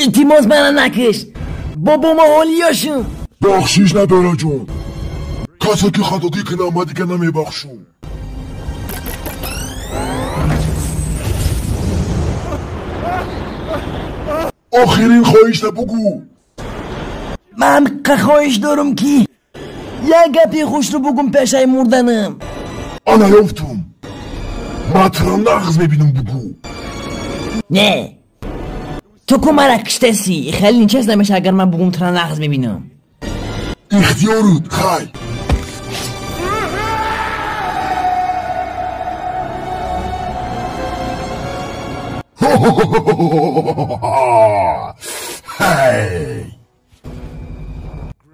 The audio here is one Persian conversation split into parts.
iltimos bana نکش بابام حالیاشون بخشیش نداره جون کسی که خطاکی که نامدی که نمیبخشون آخرین خواهش بگو من خواهش دارم که یک گپی خوش رو بگم پیشای مردنم آنا یافتم مطرم نغز ببینم بگو نه تو که مرا کشتسی خیلی نیچه نمیشه اگر من بگم ترا نغز ببینم اختیارت خی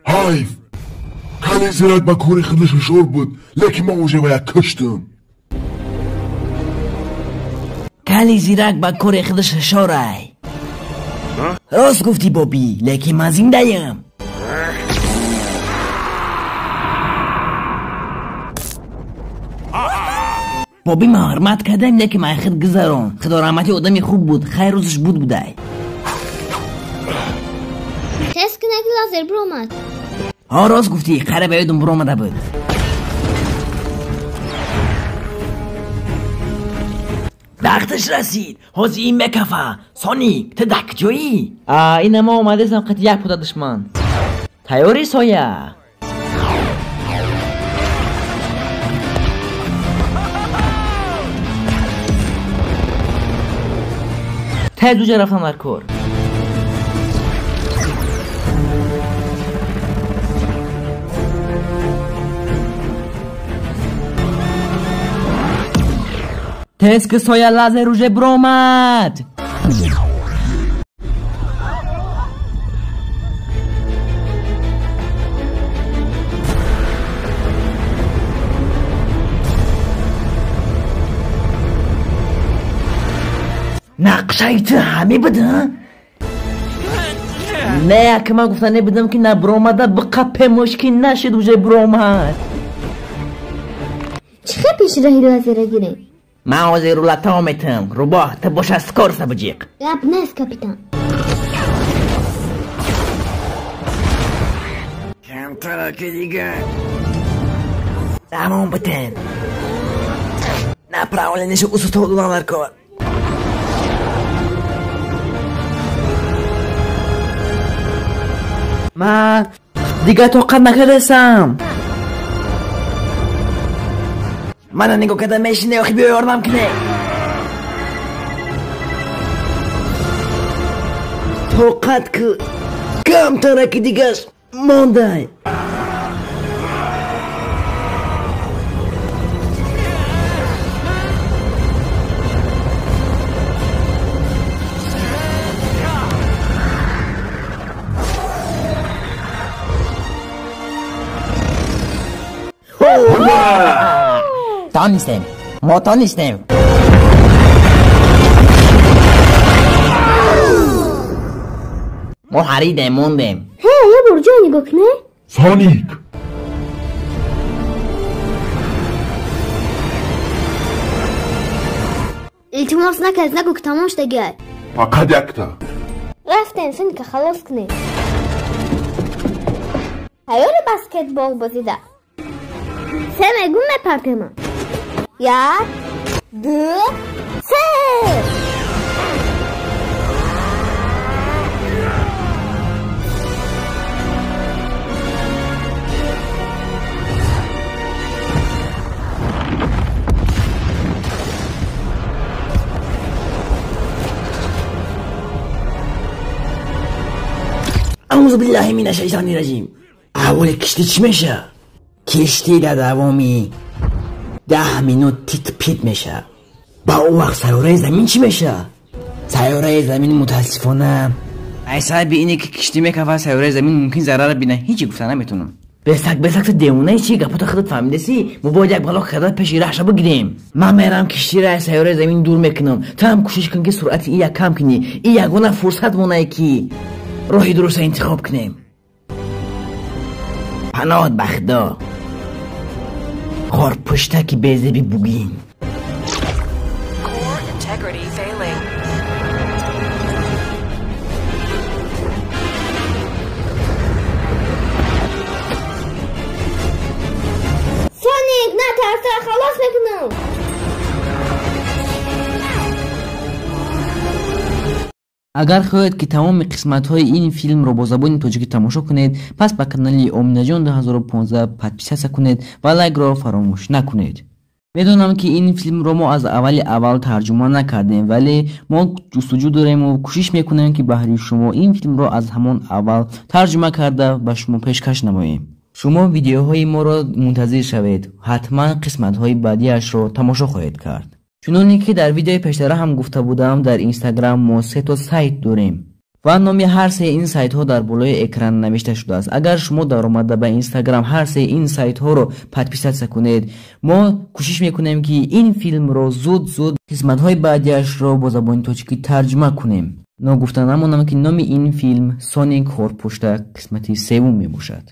حیف خیلی زیرک با کوری خیلی ششور بود لیکن ما اوجه باید کشتم خیلی زیرک با کوری خیلی ششوره راست گفتی بابی لیکن من زنده‌ام بابی من حرمت کردم لیکن من خود گذارم خدا رحمتی آدمی خوب بود خیر روزش بوده تست که نگی لازر برو اومد ها راست گفتی خیلی بایدم برو اومده بود وقتش رسید حاضی این مکفه سونیک تو دک جایی این ما اومده سمقت یک پودا دشمن تیاری سایه ته دو جا رفتم در کار تست که سایه لازه روژه برامد نقشه تو همه بده نه که من گفتن نبودم که نه برامده بقپه مشکل نشد روژه برامد چه پیش راهی لازره گیره من حاضر رو لطامتم رو با تا باش از کار سبجیق رب نست کپیتان کمتر که دیگه تمام بتن نه پراولنش اوسو تو دادم در کار من دیگه طاقت نکرسم من نگاه کردم میشینه اخی بیا یاردم کنه طاقت که کمتره که دیگه مانده تا نیستم ما تا نیستم ما حریدم موندم یه برجا نگاه کنه سونیک التماس نکرد نگو که تمام شده گرد فقط یکتا رفتن سن که خلاص کنه هیار بسکتبال بازیده سه میگون مپرتما یک دو سه اعوذ بالله من الشیطان الرجیم اول کشتی چی میشه؟ کشتی در دوامی 10 مینوت تیت پیت میشه با اون وقت سیاره زمین چی میشه؟ سیاره زمین متاسفانه ایسا به اینه که کشتی میکفه سیاره زمین ممکن ضرر بینه هیچی گفتن نمیتونم بسک تو دیونه چی گپوتا خودت فهمیدسی ما باید یک بلا خدات پیش رهشه بگیریم من میرم کشتی را سیاره زمین دور میکنم تو هم کوشش کن که سرعت ای یک کم کنی ای یگونه فرصت مونه که راهی درست انتخاب کنیم پناهت بخدا خار پشته که بیزه بی بگین اگر خواهید که تمام قسمت های این فیلم رو با زبان تاجیکی تماشا کنید، پس به کانال آمینه‌جان 2015 پادپیسه کنید و لایک را فراموش نکنید. میدونم که این فیلم رو ما از اول ترجمه نکردیم، ولی ما جستجو داریم و کوشش میکنیم که برای شما این فیلم رو از همان اول ترجمه کرده به شما پیشکش نماییم. شما ویدیوهای ما را منتظر شوید، حتما قسمت های بعدیش رو تماشا خواهید کرد. چونانی که در ویدیو پیشتر هم گفته بودم، در اینستاگرام ما 3 تا سایت داریم و نام هر سه این سایت ها در بالای اکران نوشته شده است. اگر شما در اومده به اینستاگرام هر سه این سایت ها رو پادپیسه کنید، ما کوشش میکنیم که این فیلم رو زود قسمت های بعدیش رو با زبان تاجیکی ترجمه کنیم. نگفته نمونم که نام این فیلم سونیک خورپشت قسمت 3 می باشد.